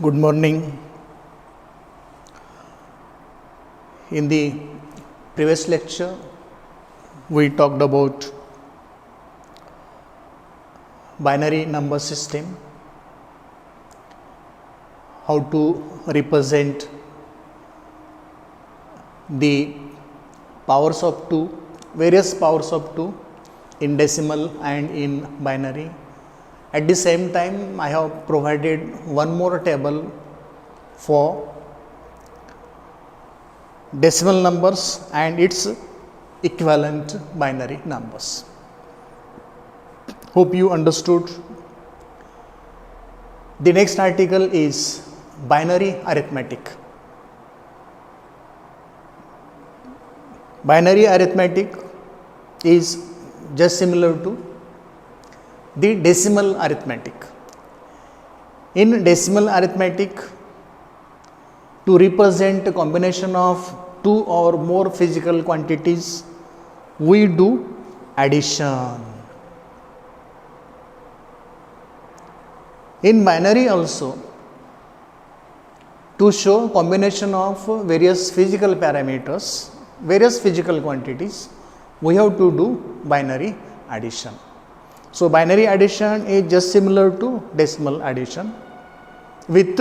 Good morning. In the previous lecture, we talked about binary number system, how to represent the powers of 2, various powers of 2 in decimal and in binary. At the same time, I have provided one more table for decimal numbers and its equivalent binary numbers. Hope you understood. The next article is binary arithmetic. Binary arithmetic is just similar to the decimal arithmetic. In decimal arithmetic, to represent a combination of two or more physical quantities, we do addition. In binary also, to show combination of various physical parameters, various physical quantities, we have to do binary addition. So, binary addition is just similar to decimal addition with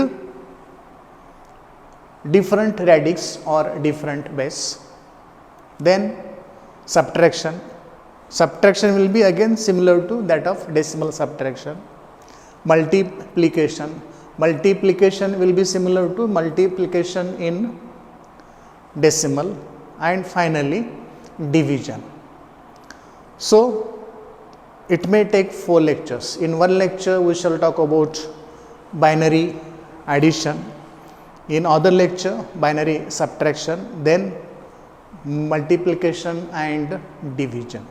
different radix or different base. Then subtraction. Subtraction will be again similar to that of decimal subtraction. Multiplication. Multiplication will be similar to multiplication in decimal, and finally division. So, it may take 4 lectures. In one lecture, we shall talk about binary addition. In other lecture, binary subtraction, then multiplication and division.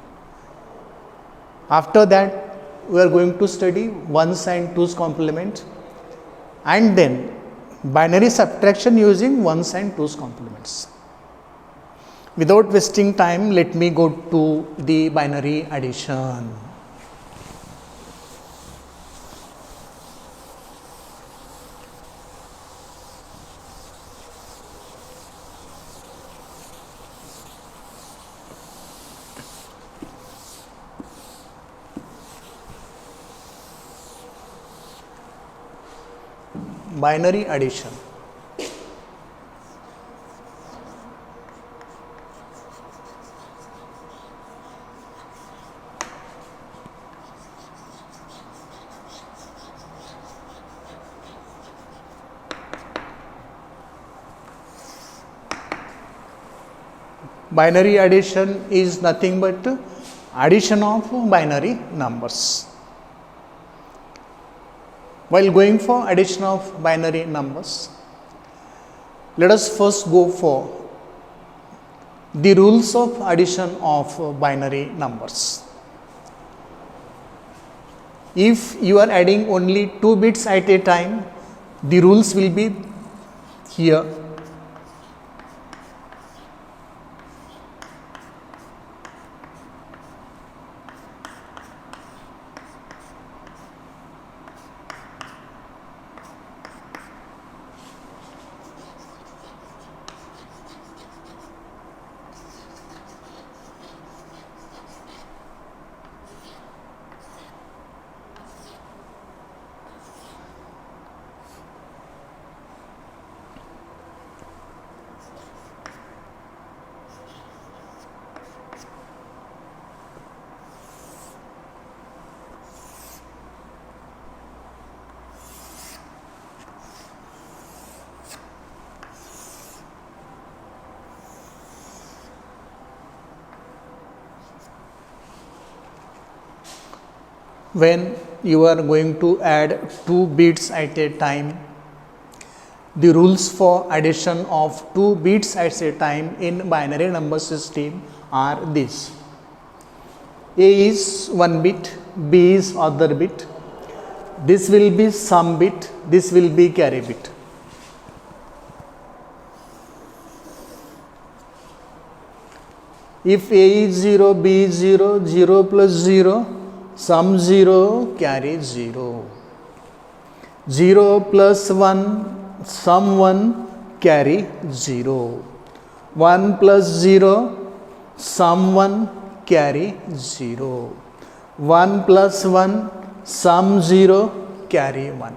After that, we are going to study ones and twos complement, and then binary subtraction using ones and twos complements. Without wasting time, let me go to the binary addition. Binary addition. Binary addition is nothing but addition of binary numbers. While going for addition of binary numbers, let us first go for the rules of addition of binary numbers. If you are adding only 2 bits at a time, the rules will be here. When you are going to add 2 bits at a time, the rules for addition of 2 bits at a time in binary number system are this. A is 1 bit, B is other bit, this will be sum bit, this will be carry bit. If A is 0, B is 0, 0 plus 0, sum 0, carry 0. 0 plus 1, sum 1, carry 0. 1 plus 0, sum 1, carry 0. 1 plus 1, sum 0, carry 1.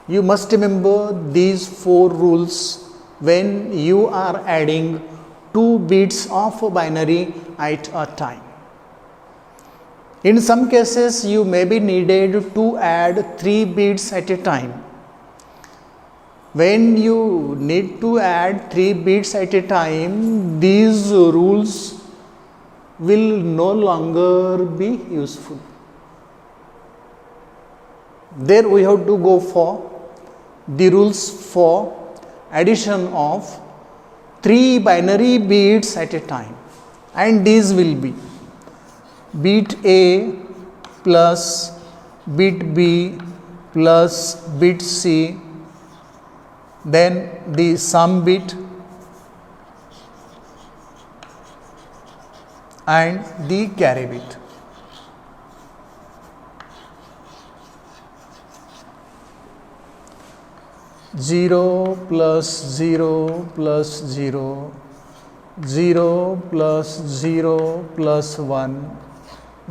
You must remember these 4 rules when you are adding 2 bits of binary at a time. In some cases, you may be needed to add 3 bits at a time. When you need to add 3 bits at a time, these rules will no longer be useful. There we have to go for the rules for addition of 3 binary bits at a time, and these will be bit A plus bit B plus bit C, then the sum bit and the carry bit. Zero plus 0 plus 0, 0 plus 0 plus 1,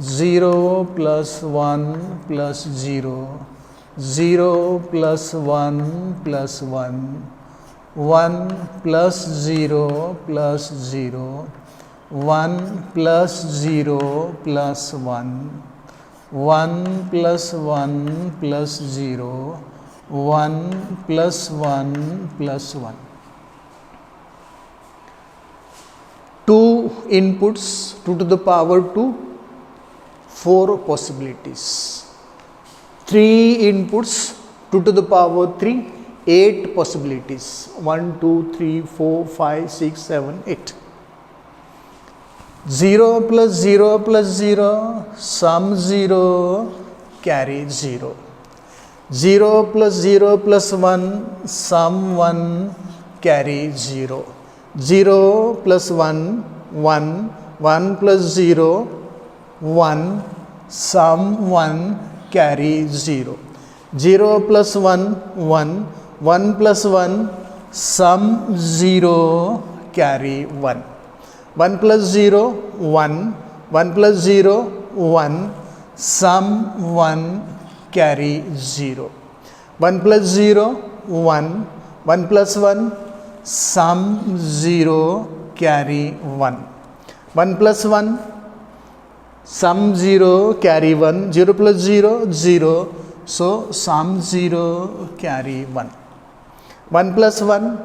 0 plus 1 plus 0, 0 plus 1 plus 1, 1 plus 0 plus 0, 1 plus 0 plus 1, 1 plus 1 plus 0, 1 plus 1 plus 1. 2 inputs, 2 to the power 2, 4 possibilities. 3 inputs, 2 to the power 3, 8 possibilities. 1, 2, 3, 4, 5, 6, 7, 8. 0 plus 0 plus 0, sum 0, carry 0. 0 plus 0 plus 1, sum 1, carry 0. 0 plus 1, 1, 1 plus 0, 1, sum 1, carry 0. 0 plus 1, 1, 1 plus 1, sum 0, carry 1. 1 plus 0, 1, 1 plus 0, 1, sum 1, carry 0. 1 plus 0, 1, 1 plus 1, sum 0, carry 1. 1 plus 1, sum 0, carry 1. 0 plus 0, 0. So, sum 0, carry 1. 1 plus 1,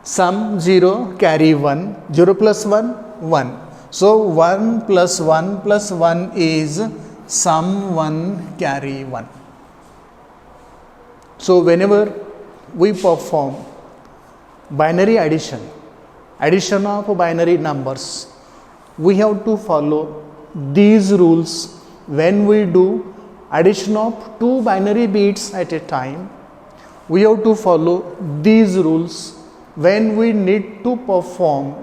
sum 0, carry 1. 0 plus 1, 1. So, 1 plus 1 plus 1 is sum 1, carry 1. So, whenever we perform binary addition of binary numbers, we have to follow these rules when we do addition of 2 binary bits at a time. We have to follow these rules when we need to perform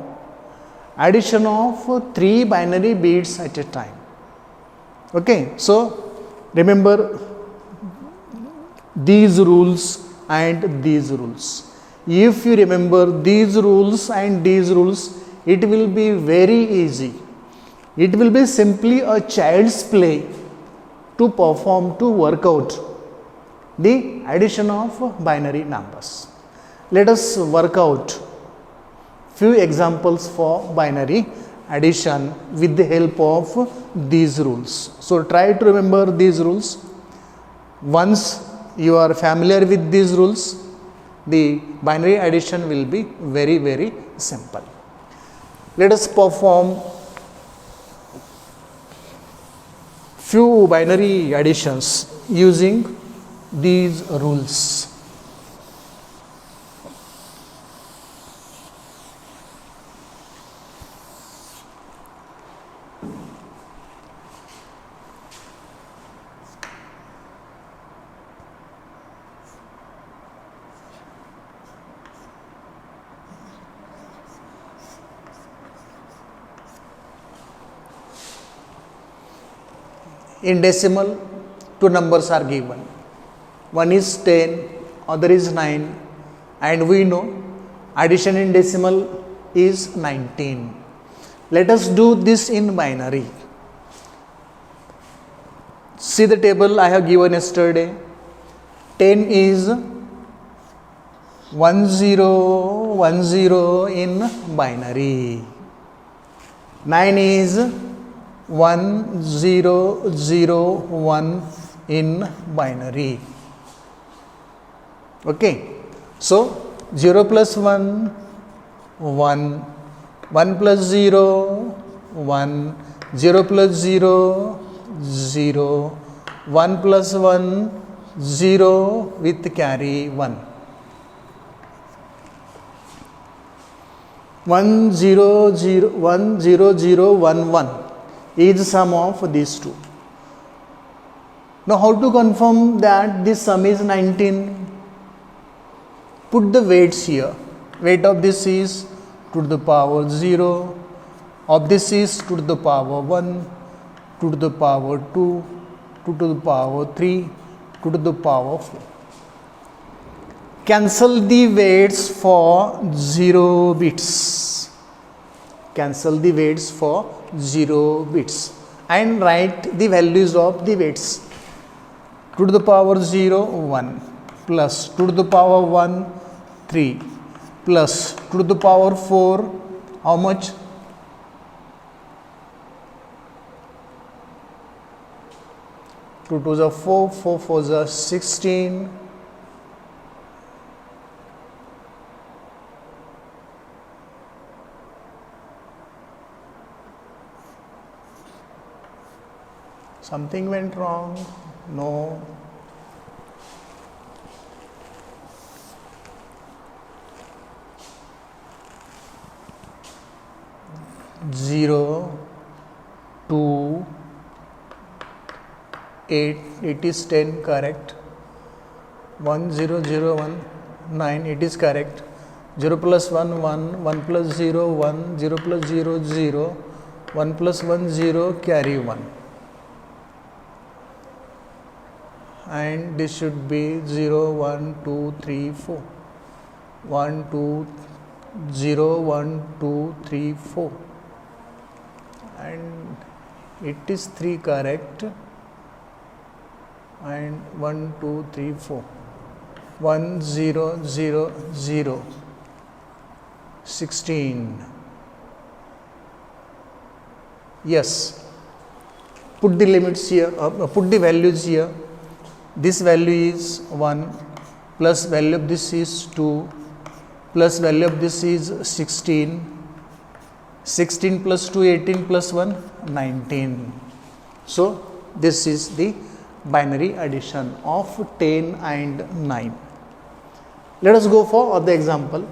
addition of 3 binary bits at a time. Okay, so remember these rules and these rules. If you remember these rules and these rules, it will be very easy. It will be simply a child's play to perform, to work out the addition of binary numbers. Let us work out few examples for binary addition with the help of these rules. So, try to remember these rules. Once you are familiar with these rules, the binary addition will be very, very simple. Let us perform few binary additions using these rules. In decimal, 2 numbers are given. one is 10, other is 9, and we know addition in decimal is 19. Let us do this in binary. See the table I have given yesterday. 10 is 1010 in binary. 9 is 1001 in binary. Okay. So 0 plus 1, 1, 1 plus 0, 1, 0 plus 0, 0, 1 plus 1, 0 with carry 1. 1 0 0 1 0 0 1 1 is sum of these two. Now how to confirm that this sum is 19? Put the weights here. Weight of this is 2 to the power 0, of this is 2 to the power 1, 2 to the power 2, 2 to the power 3, 2 to the power 4. Cancel the weights for 0 bits. Cancel the weights for 0 bits and write the values of the weights. 2 to the power 0, 1, plus 2 to the power 1, 3, plus 2 to the power 4, how much? 2 2s are 4, 4 4s are 16. Something went wrong? No. 0, 2, 8, it is 10, correct. 1 0 0 1, 9, it is correct. 0 plus 1 1, 1 plus 0 1, 0 plus 0 0, 1 plus 1 0, carry 1. And this should be 0 1 2 3 4, 1 2 0 1 2 3 4, and it is 3, correct. And 1 2 3 4, 1 0 0 0, 16. Yes, put the limits here, put the values here. This value is 1, plus value of this is 2, plus value of this is 16. 16 plus 2, 18 plus 1, 19. So this is the binary addition of 10 and 9. Let us go for other example.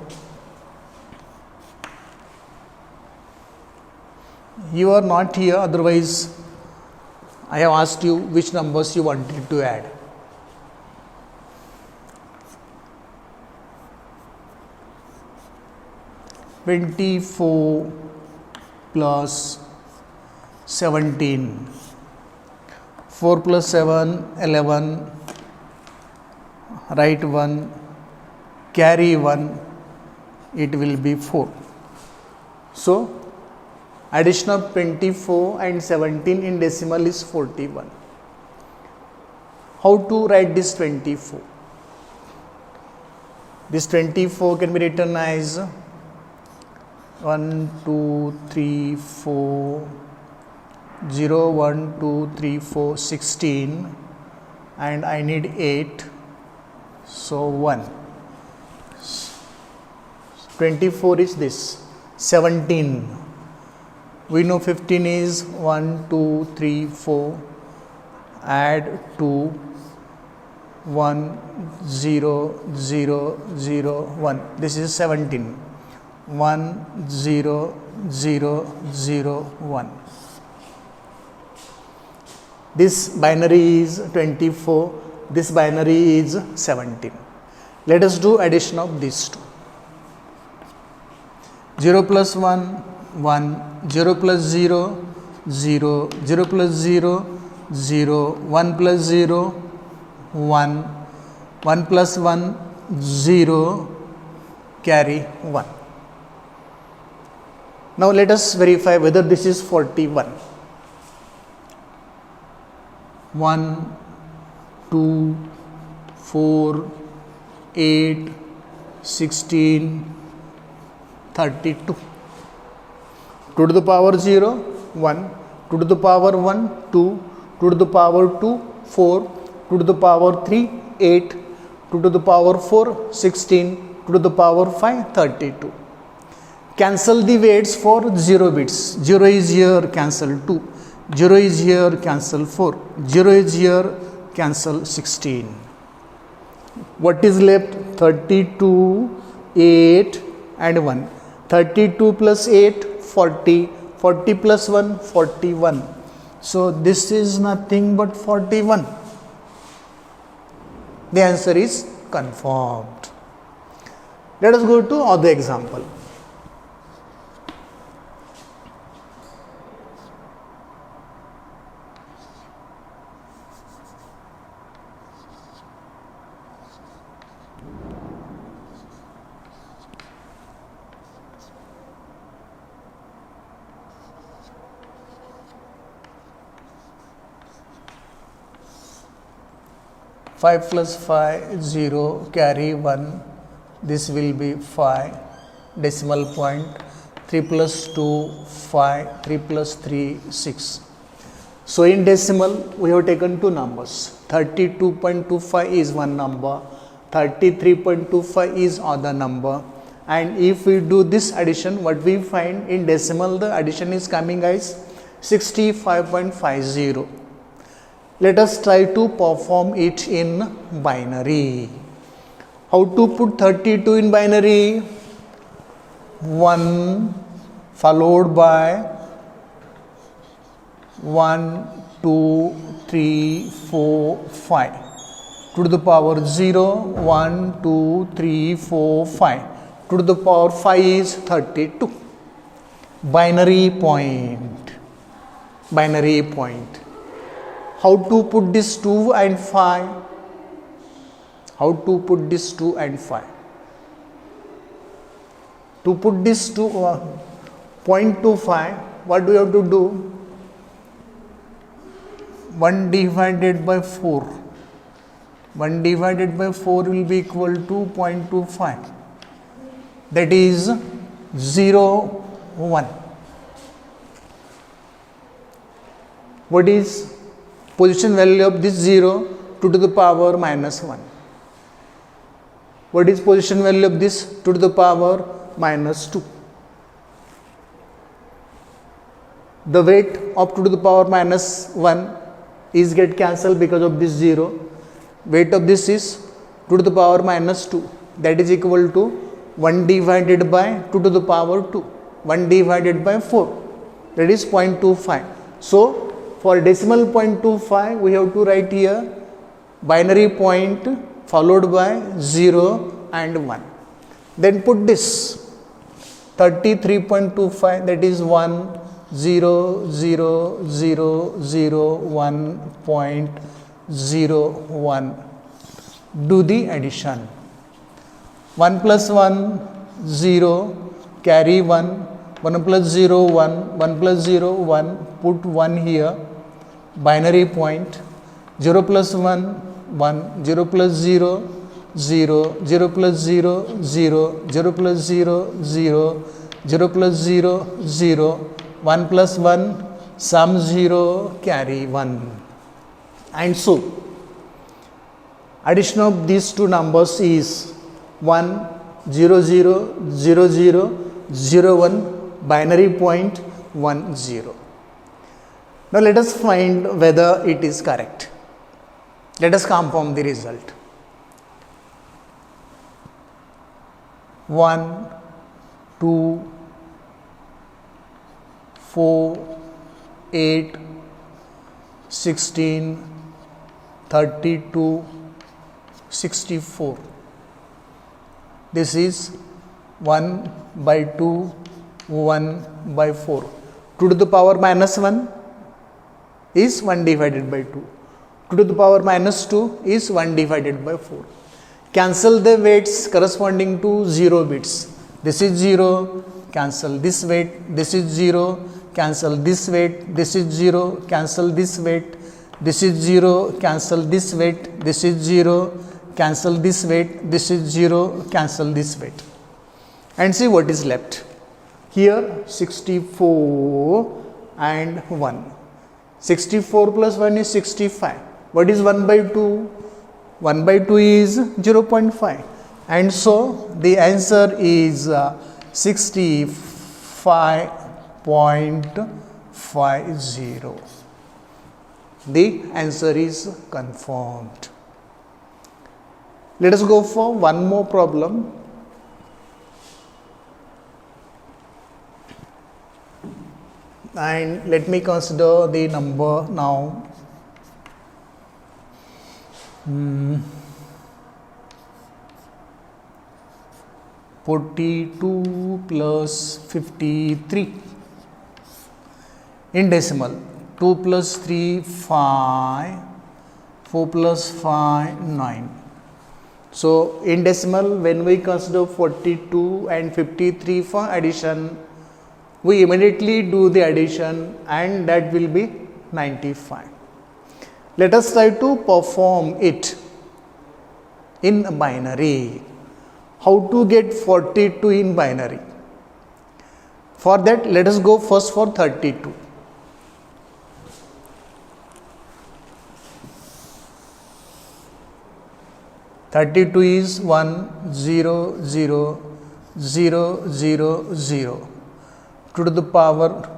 You are not here, otherwise I have asked you which numbers you wanted to add. (24) plus 17, 4 plus 7, 11, write 1, carry 1, it will be 4. So addition of 24 and 17 in decimal is 41. How to write this 24? This 24 can be written as 1 2 3 4, 0 1 2 3 4, 16, and I need 8, so 1. 24 is this. 17, we know 15 is 1 2 3 4, add 2, 1 0 0 0 1, this is 17. 1 0 0 0 1. This binary is 24, this binary is 17. Let us do addition of these two. 0 plus 1, 1, 0 plus 0, 0, 0 plus 0, 0, 1 plus 0, 1, 1 plus 1, 0, carry 1. Now let us verify whether this is 41. 1, 2, 4, 8, 16, 32. 2 to the power 0, 1, 2 to the power 1, 2, 2 to the power 2, 4, 2 to the power 3, 8, 2 to the power 4, 16, 2 to the power 5, 32. Cancel the weights for 0 bits. 0 is here, cancel 2. 0 is here, cancel 4. 0 is here, cancel 16. What is left? 32, 8 and 1. 32 plus 8, 40. 40 plus 1, 41. So this is nothing but 41. The answer is confirmed. Let us go to other example. Five plus 5, 0, carry 1, this will be 5, decimal point, 3 plus 2, 5, 3 plus 3, 6. So in decimal, we have taken two numbers, 32.25 is one number, 33.25 is other number, and if we do this addition, what we find in decimal, the addition is coming as 65.50. Let us try to perform it in binary. How to put 32 in binary? 1 followed by 1, 2, 3, 4, 5. 2 to the power 0, 1, 2, 3, 4, 5. 2 to the power 5 is 32. Binary point. Binary point. How to put this 2 and 5? How to put this 2 and 5? To put this 0.25, what do you have to do? 1 divided by 4. 1 divided by 4 will be equal to 0.25. That is 0, 1. What is position value of this 0? 2 to the power minus 1. What is position value of this? 2 to the power minus 2. The weight of 2 to the power minus 1 is get cancelled because of this 0. Weight of this is 2 to the power minus 2. That is equal to 1 divided by 2 to the power 2. 1 divided by 4. That is 0.25. So for decimal 0.25, we have to write here binary point followed by 0 and 1. Then put this 33.25, that is 1, 0, 0, 0, 0, 1.01. Do the addition. 1 plus 1, 0, carry 1, 1 plus 0, 1, 1 plus 0, 1, put 1 here. Binary point 0 plus 1, 1, 0 plus 0, 0, 0 plus 0, 0, 0 plus 0, 0, 0 plus 0, 0, 1 plus 1, sum 0, carry 1. And so, addition of these two numbers is 1, 0, 0, 0, 0, 0, 1, binary point 1, 0. Now let us find whether it is correct. Let us confirm the result. 1, 2, 4, 8, 16, 32, 64. This is 1 by 2, 1 by 4. 2 to the power minus 1 is 1 divided by 2. 2 to the power minus 2 is 1 divided by 4. Cancel the weights corresponding to 0 bits. This is 0, cancel this weight, this is 0, cancel this weight, this is 0, cancel this weight, this is 0, cancel this weight, this is 0, cancel this weight, this is 0, cancel this weight. And see what is left. Here 64 and 1. 64 plus 1 is 65. What is 1 by 2? 1 by 2 is 0.5. And so the answer is 65.50. The answer is confirmed. Let us go for one more problem. And let me consider the number now. 42 plus 53 in decimal. 2 plus 3 5, 4 plus 5 9. So in decimal, when we consider 42 and 53 for addition, we immediately do the addition and that will be 95. Let us try to perform it in binary. How to get 42 in binary? For that, let us go first for 32. Thirty-two is 1 0 0 0 0 0 to the power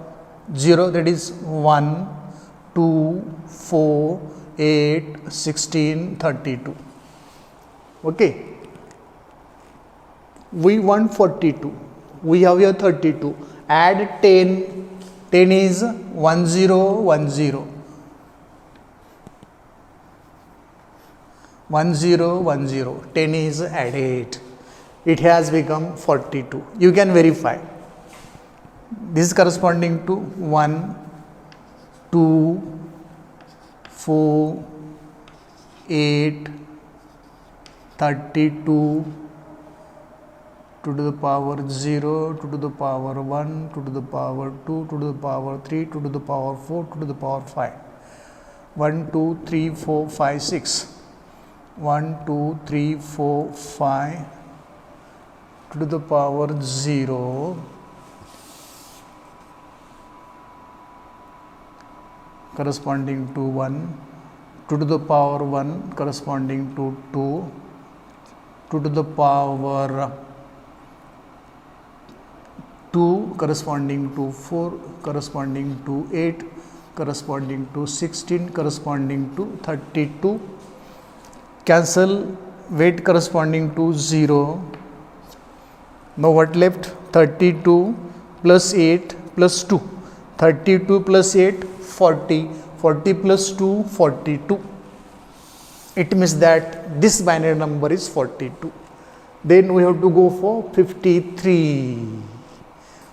0, that is 1 2 4 8 16 32. Okay, we want 42, we have here 32. Add 10, 10 is 1 0 1 0, 1 0 1 0, 10 is added, it has become 42. You can verify. This is corresponding to 1 2 4 8 32 2 to the power 0, 2 to the power 1, 2 to the power 2, 2 to the power 3, 2 to the power 4, 2 to the power 5. 1 2 3 4 5 6. 1 2 3 4 5 2 to the power 0 corresponding to 1, 2 to the power 1 corresponding to 2, 2 to the power 2 corresponding to 4, corresponding to 8, corresponding to 16, corresponding to 32. Cancel weight corresponding to 0. Now what left? 32 plus 8 plus 2. 32 plus 8 40. 40 plus 2 42. It means that this binary number is 42. Then we have to go for 53.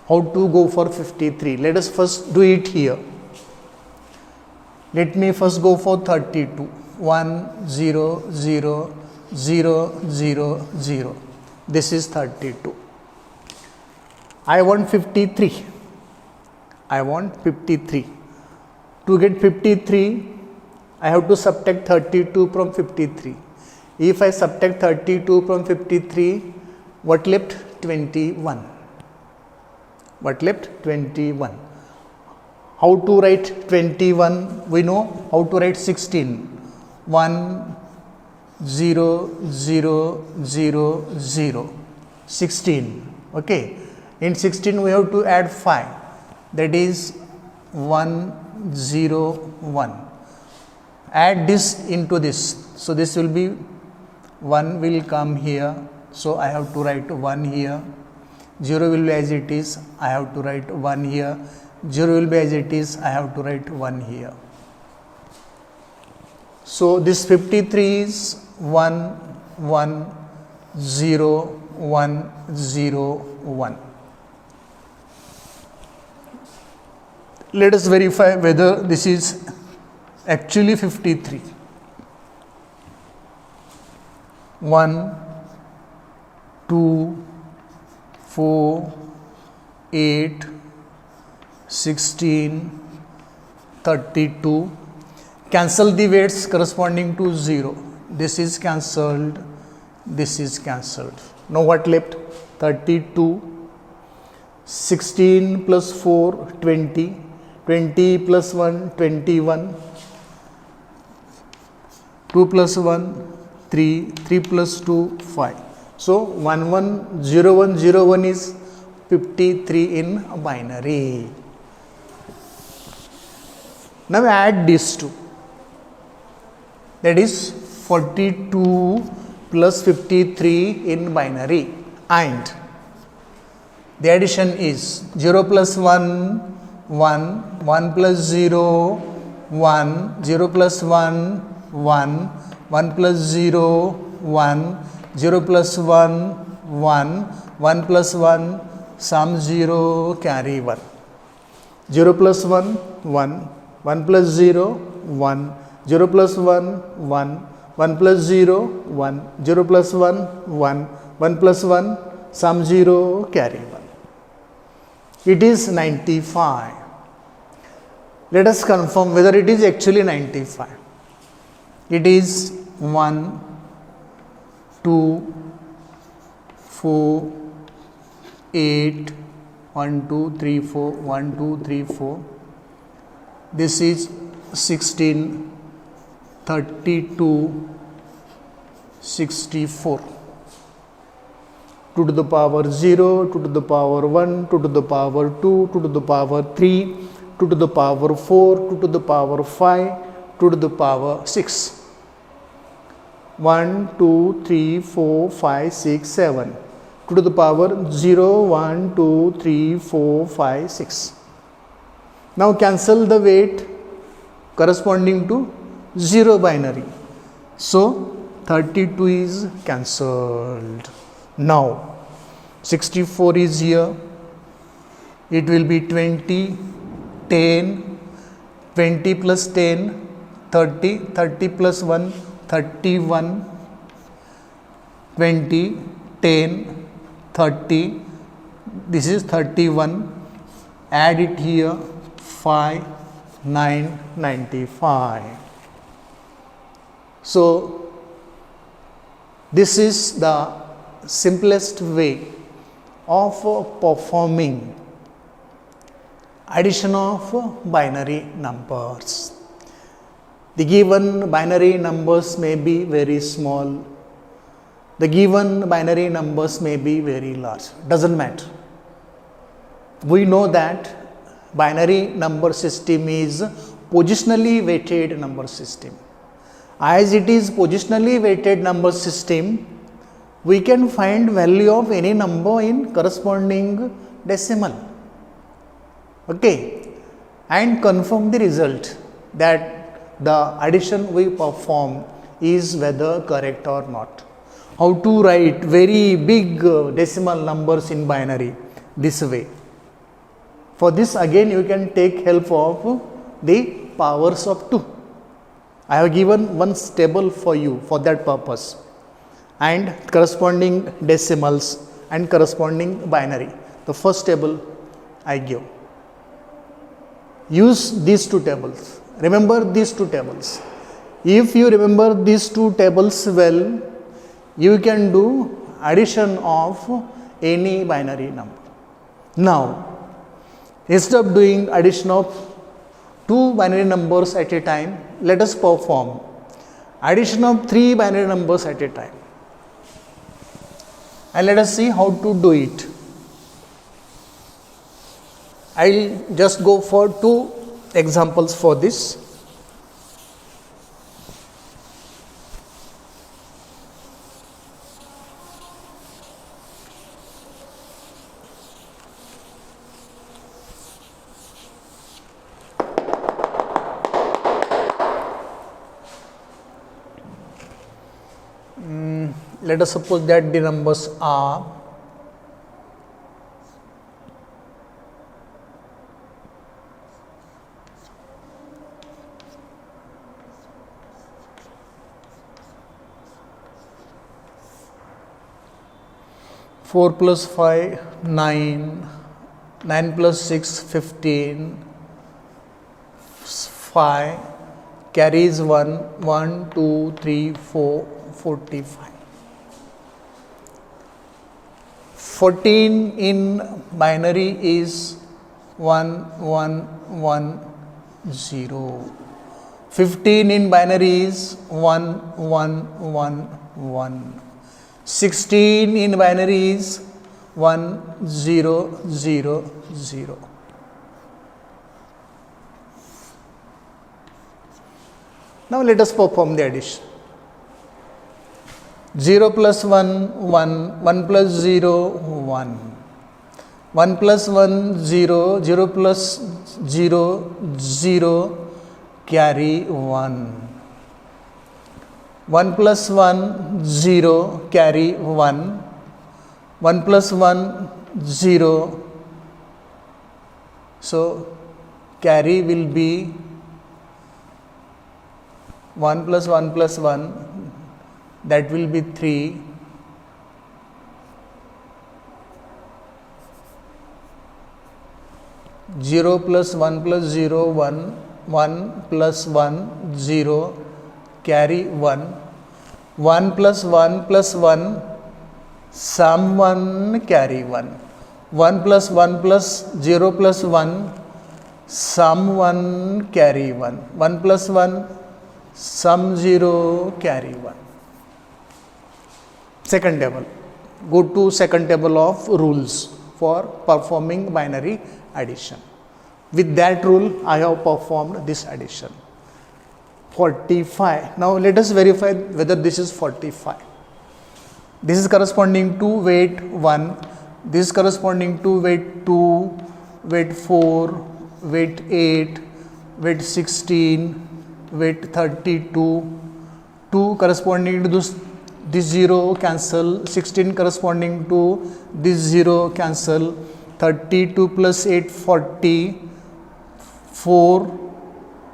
How to go for 53? Let us first do it here. Let me first go for 32. 1 0 0 0 0 0. This is 32. I want 53. I want 53. To get 53, I have to subtract 32 from 53. If I subtract 32 from 53, what left? 21. What left? 21. How to write 21? We know how to write 16. 1 0 0 0 0. 16. Okay. In 16 we have to add 5. That is 1 0 1. Add this into this. So this will be 1 will come here. So I have to write 1 here. 0 will be as it is. I have to write 1 here. 0 will be as it is. I have to write 1 here. So this 53 is 1 1 0 1 0 1. Let us verify whether this is actually 53. 1, 2, 4, 8, 16, 32. Cancel the weights corresponding to 0. This is cancelled. This is cancelled. Now what left? 32. 16 plus 4, 20. 20 plus 1, 21. 2 plus 1, 3. 3 plus 2, 5. So 110101 is 53 in binary. Now add these two. That is 42 plus 53 in binary, and the addition is 0 plus 1, 1, 1 plus 0, 1, 0 plus 1, 1, 1 plus 0, 1, 0 plus 1, 1, 1 plus 1, sum 0, carry 1. 0 plus 1, 1, 1 plus 0, 1, 0 plus 1, 1, 1 plus 0, 1, 0 plus 1, 1, 1 plus 1, sum 0, carry 1. It is 95. Let us confirm whether it is actually 95. It is 1, 2, 4, 8, 1, 2, 3, 4, 1, 2, 3, 4. This is 16, 32, 64. 2 to the power 0, 2 to the power 1, 2 to the power 2, 2 to the power 3, 2 to the power 4, 2 to the power 5, 2 to the power 6. 1, 2, 3, 4, 5, 6, 7. 2 to the power 0, 1, 2, 3, 4, 5, 6. Now cancel the weight corresponding to 0 binary. So 32 is cancelled. Now 64 is here. It will be 20, 10, 20 plus 10, 30, 30 plus 1, 31, 20, 10, 30. This is 31. Add it here. 5, 9, 95. So this is the simplest way of performing addition of binary numbers. The given binary numbers may be very small. The given binary numbers may be very large. Doesn't matter. We know that binary number system is positionally weighted number system. As it is positionally weighted number system, we can find value of any number in corresponding decimal. Okay, and confirm the result that the addition we perform is whether correct or not. How to write very big decimal numbers in binary? This way. For this again you can take help of the powers of 2. I have given one table for you for that purpose, and corresponding decimals and corresponding binary. The first table I give. Use these two tables. Remember these two tables. If you remember these two tables well, you can do addition of any binary number. Now, instead of doing addition of 2 binary numbers at a time, let us perform addition of 3 binary numbers at a time. And let us see how to do it. I will just go for 2 examples for this. Let us suppose that the numbers are 4 plus 5, 9, 9 plus 6, 15, 5, carries 1, 1, 2, 3, 4, 45. 14 in binary is 1, 1, 1, 0. 15 in binary is 1, 1, 1, 1. 16 in binary is 1, 0, 0, 0. Now let us perform the addition. 0 plus 1, 1, 1 plus 0, 1. 1 plus 1, 0, 0 plus 0, 0, carry 1. 1 plus 1, 0, carry 1. 1 plus 1, 0. So, carry will be 1 plus 1 plus 1, that will be 3. 0 plus 1 plus 0, 1. 1 plus 1, 0, carry 1. 1 plus 1 plus 1, sum 1, carry 1. 1 plus 1 plus 0 plus 1, sum 1, carry 1. 1 plus 1, sum 0, carry 1. Second table. Go to second table of rules for performing binary addition. With that rule, I have performed this addition. 45. Now let us verify whether this is 45. This is corresponding to weight 1. This is corresponding to weight 2, weight 4, weight 8, weight 16, weight 32. 2 corresponding to this 0 cancel. 16 corresponding to this 0 cancel. 32 plus 8, 40. 4,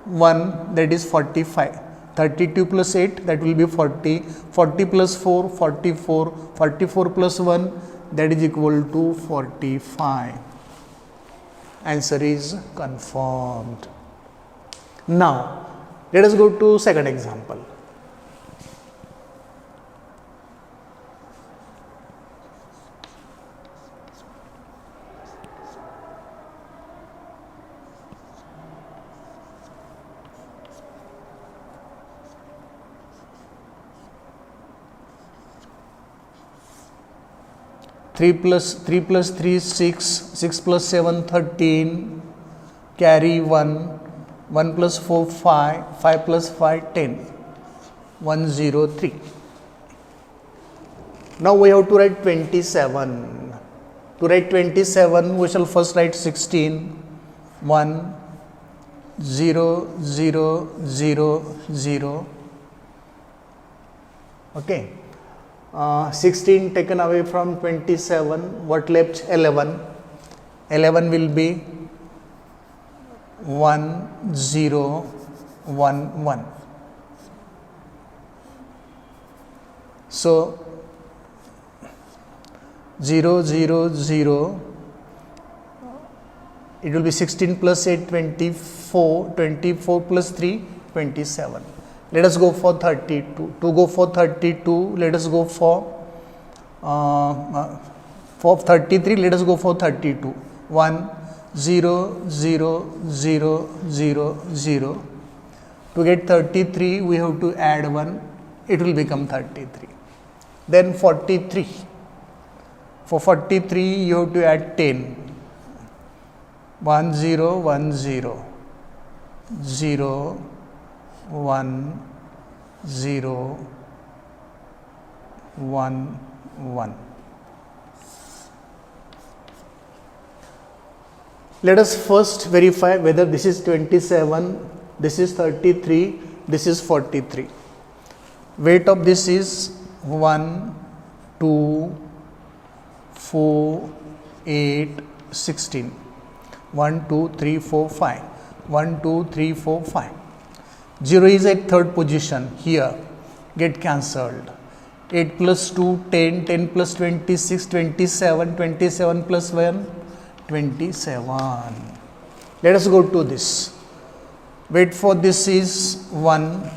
1, that is 45. 32 plus 8, that will be 40. 40 plus 4, 44. 44 plus 1, that is equal to 45. Answer is confirmed. Now, let us go to second example. Three plus 3 is 6, 6 plus 7, 13, carry 1, 1 plus 4, 5, 5 plus 5, 10, 1, 0, 3. Now we have to write 27. To write 27, we shall first write 16, 1, 0, 0, 0, 0. Okay. 16 taken away from 27, what left? 11. 11 will be 1, 0, 1, 1. So, 0, 0, 0, it will be 16 plus 8, 24, 24 plus 3, 27. Let us go for 32. To go for 32, let us go for 33, let us go for 32. 1, 0, 0, 0, 0, 0. To get 33, we have to add 1, it will become 33. Then 43. For 43, you have to add 10. 1, 0, 1, 0, 0, 1, 0, 1, 1. Let us first verify whether this is 27, this is 33, this is 43. Weight of this is 1, 2, 4, 8, 16. 1, 2, 3, 4, 5. 1, 2, 3, 4, 5. 0 is at third position here, get cancelled. 8 plus 2, 10, 10 plus 26, 27, 27 plus 1, 27. Let us go to this. Wait for this is 1,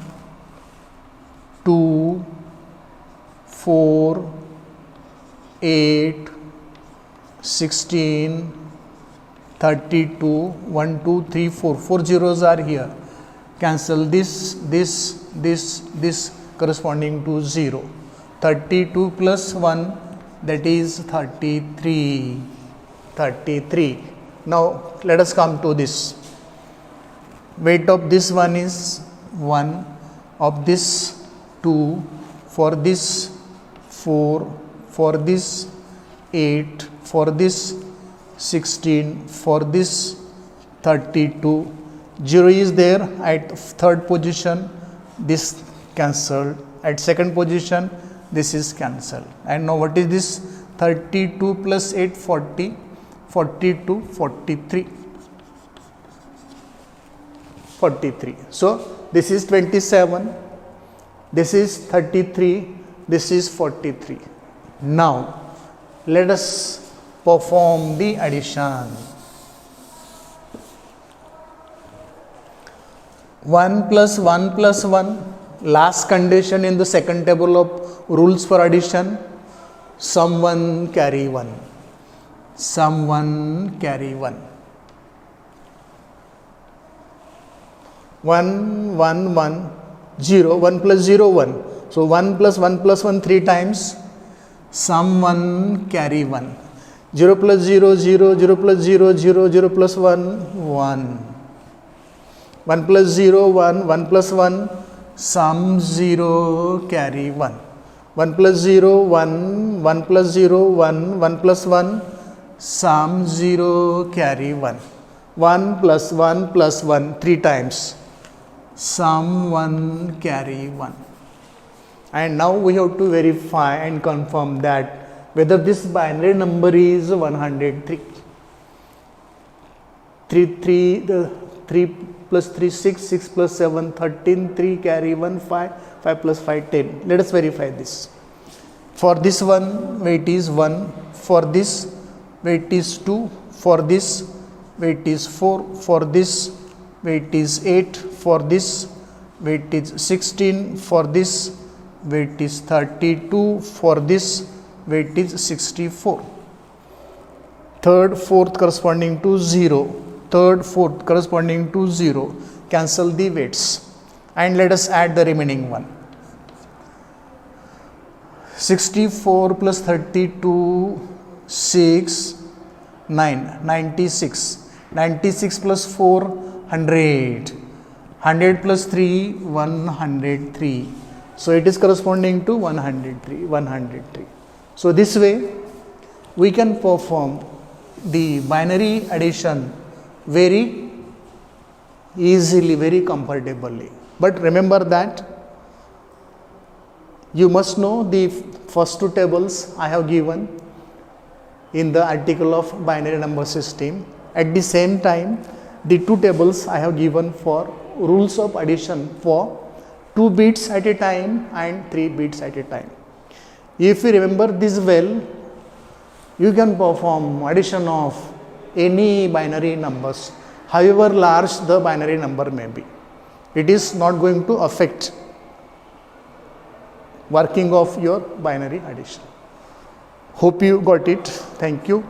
2, 4, 8, 16, 32, 1, 2, 3, 4. 4 zeros are here. Cancel this corresponding to 0. 32 plus 1, that is 33. 33. Now let us come to this. Weight of this one is 1, of this 2, for this 4, for this 8, for this 16, for this 32. 0 is there at third position, this cancelled. At second position, this is cancelled. And now what is this? 32 plus 8, 40, 42, 43. 43. So this is 27, this is 33, this is 43. Now let us perform the addition. 1 plus 1 plus 1, last condition in the second table of rules for addition, someone carry 1. Someone carry 1. 1, 1, 1, 0, 1 plus 0, 1. So 1 plus 1 plus 1 3 times, someone carry 1. 0 plus 0, 0, 0 plus 0, 0, 0 plus 1, 1. 1 plus 0, 1, 1 plus 1, some 0 carry 1. 1 plus 0, 1, 1 plus 0, 1, 1 plus 1, some 0 carry 1. 1 plus 1 plus 1 3 times, someone carry 1. And now we have to verify and confirm that whether this binary number is 103. 3 plus 3, 6, 6 plus 7, 13, 3 carry 1, 5, 5 plus 5, 10. Let us verify this. For this one, weight is 1. For this, weight is 2. For this, weight is 4. For this, weight is 8. For this, weight is 16. For this, weight is 32. For this, weight is 64. Third, fourth corresponding to 0. Third, fourth corresponding to 0. Cancel the weights and let us add the remaining one. 64 plus 32, 6, 9, 96. 96 plus 4, 100. 100 plus 3, 103. So it is corresponding to 103, 103. So this way we can perform the binary addition very easily, very comfortably. But remember that you must know the first two tables I have given in the article of binary number system. At the same time, the two tables I have given for rules of addition for 2 bits at a time and 3 bits at a time. If you remember this well, you can perform addition of any binary numbers, however large the binary number may be. It is not going to affect working of your binary addition. Hope you got it. Thank you.